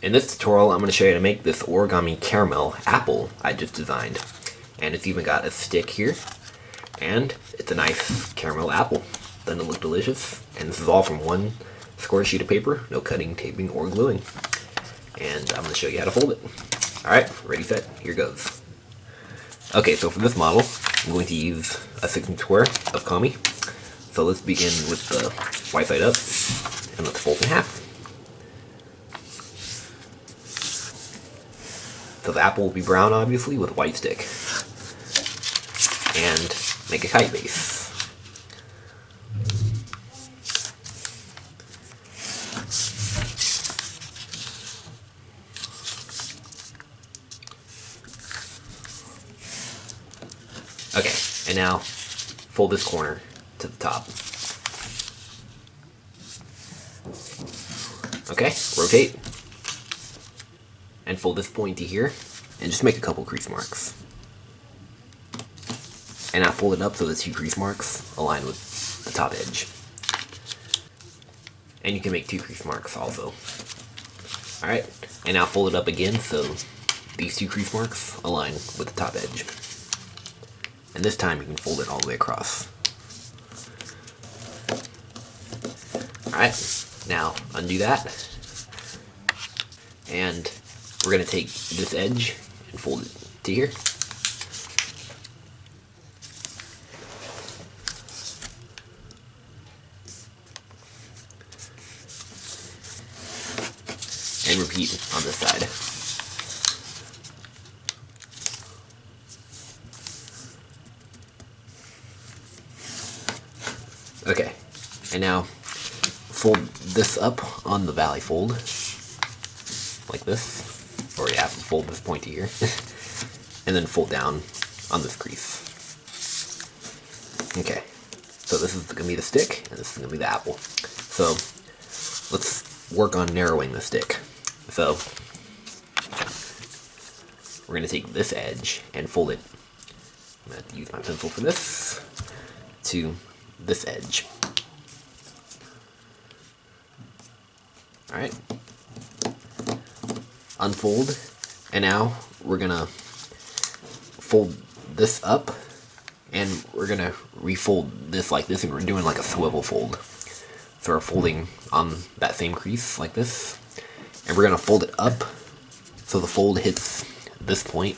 In this tutorial, I'm going to show you how to make this origami caramel apple I just designed. And it's even got a stick here, and it's a nice caramel apple. Doesn't it look delicious? And this is all from one square sheet of paper, no cutting, taping, or gluing. And I'm going to show you how to fold it. Alright, ready, set, here goes. Okay, so for this model, I'm going to use a 6-inch square of kami. So let's begin with the white side up, and let's fold in half. So the apple will be brown, obviously, with a white stick. And make a kite base. Okay, and now fold this corner to the top. Okay, rotate. And fold this point to here, and just make a couple crease marks. And now fold it up so the 2 crease marks align with the top edge. And you can make 2 crease marks also. Alright, and now fold it up again so these 2 crease marks align with the top edge. And this time you can fold it all the way across. Alright, now undo that. And we're going to take this edge and fold it to here. And repeat on this side. Okay, and now fold this up on the valley fold, like this. Or yeah, fold this point to here, and then fold down on this crease. Okay, so this is going to be the stick, and this is going to be the apple. So let's work on narrowing the stick. So we're going to take this edge and fold it. I'm going to have to use my pencil for this, to this edge. Alright. Unfold, and now we're gonna fold this up, and we're gonna refold this like this, and we're doing like a swivel fold. So we're folding on that same crease like this, and we're gonna fold it up so the fold hits this point.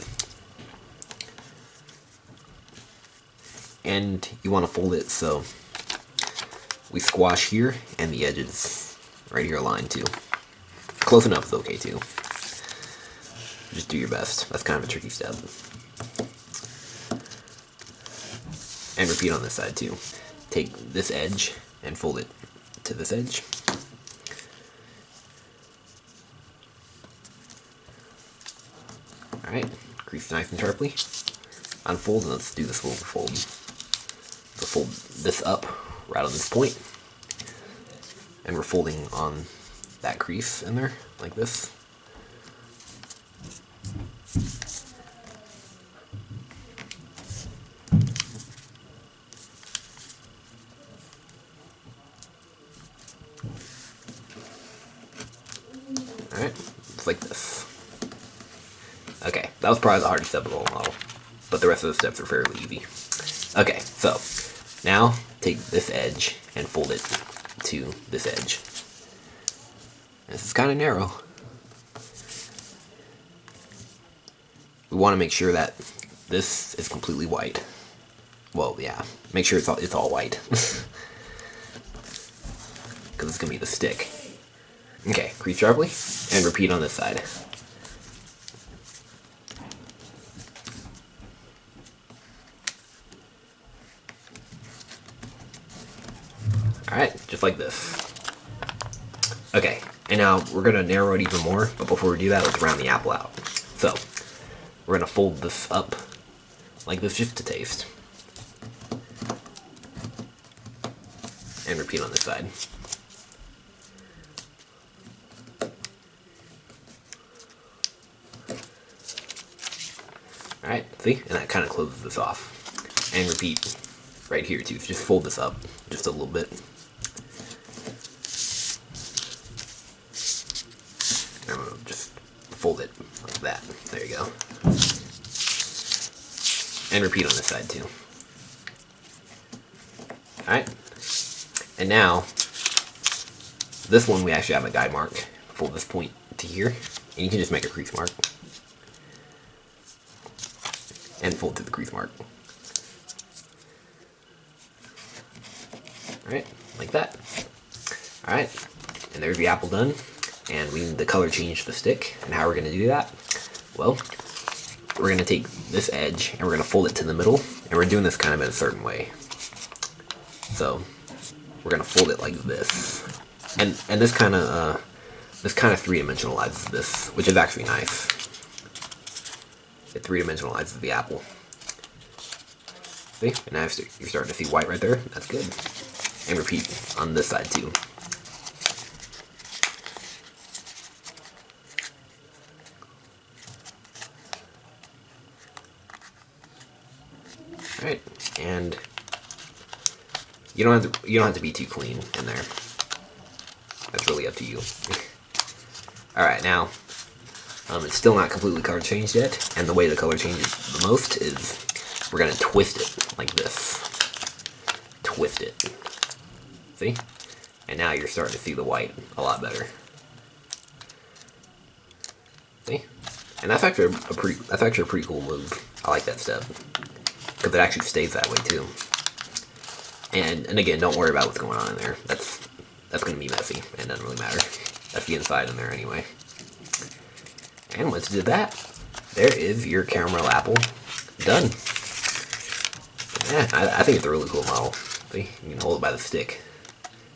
And you want to fold it so we squash here, and the edges right here align too. Close enough is okay too. Just do your best. That's kind of a tricky step. And repeat on this side too. Take this edge and fold it to this edge. Alright, crease nice and sharply. Unfold, and let's do this little fold. So fold this up right on this point. And we're folding on that crease in there, like this. Alright, it's like this. Okay, that was probably the hardest step of the whole model, but the rest of the steps are fairly easy. Okay, so now take this edge and fold it to this edge. This is kind of narrow. We want to make sure that this is completely white. Well, yeah, make sure it's all white. Because it's going to be the stick. Okay, crease sharply, and repeat on this side. Alright, just like this. Okay, and now we're going to narrow it even more, but before we do that, let's round the apple out. So, we're going to fold this up like this just to taste. And repeat on this side. Alright, see? And that kind of closes this off. And repeat right here too. Just fold this up just a little bit. And I'm going to just fold it like that. There you go. And repeat on this side too. Alright. And now, this one we actually have a guide mark. Fold this point to here. And you can just make a crease mark. And fold to the crease mark. Alright, like that. Alright, and there's the apple done. And we need the color change the stick. And how we're going to do that? Well, we're going to take this edge and we're going to fold it to the middle. And we're doing this kind of in a certain way. So, we're going to fold it like this. And this kind of three-dimensionalizes this, which is actually nice. It three-dimensionalizes the apple. See? And now you're starting to see white right there. That's good. And repeat on this side too. Alright, and you don't have to be too clean in there. That's really up to you. Alright, now it's still not completely color changed yet, and the way the color changes the most is we're gonna twist it like this. Twist it. See? And now you're starting to see the white a lot better. See? And that's actually a pretty cool move. I like that step. Because it actually stays that way too. And again, don't worry about what's going on in there. That's gonna be messy and doesn't really matter. That's the inside in there anyway. And once you did that, there is your caramel apple done. Yeah, I think it's a really cool model. See, you can hold it by the stick.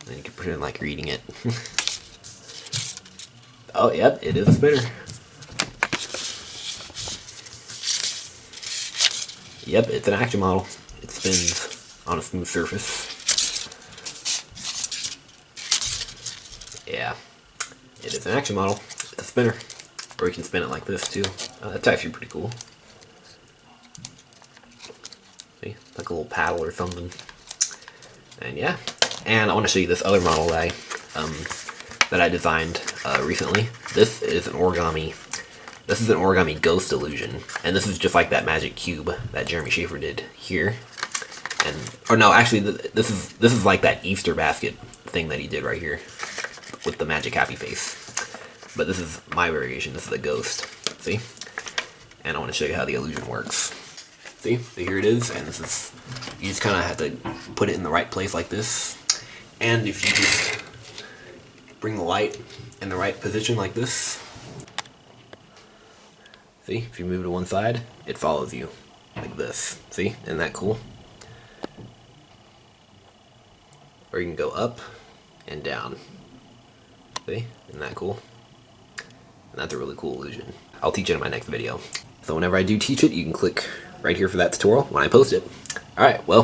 And then you can pretend like you're eating it. Oh, yep, it is a spinner. Yep, it's an action model. It spins on a smooth surface. Yeah, it is an action model. It's a spinner. Or you can spin it like this too. That's actually pretty cool. See, like a little paddle or something. And yeah, and I want to show you this other model that I designed recently. This is an origami. This is an origami ghost illusion, and this is just like that magic cube that Jeremy Schaefer did here. Or no, actually, this is like that Easter basket thing that he did right here with the magic happy face. But this is my variation. This is a ghost. See? And I want to show you how the illusion works. See? So here it is, and this is, you just kind of have to put it in the right place like this. And if you just bring the light in the right position like this, see? If you move to one side, it follows you like this. See? Isn't that cool? Or you can go up and down. See? Isn't that cool? And that's a really cool illusion. I'll teach it in my next video. So whenever I do teach it, you can click right here for that tutorial when I post it. Alright, well,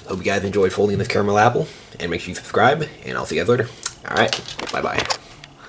hope you guys enjoyed folding this caramel apple, and make sure you subscribe, and I'll see you guys later. Alright, bye-bye.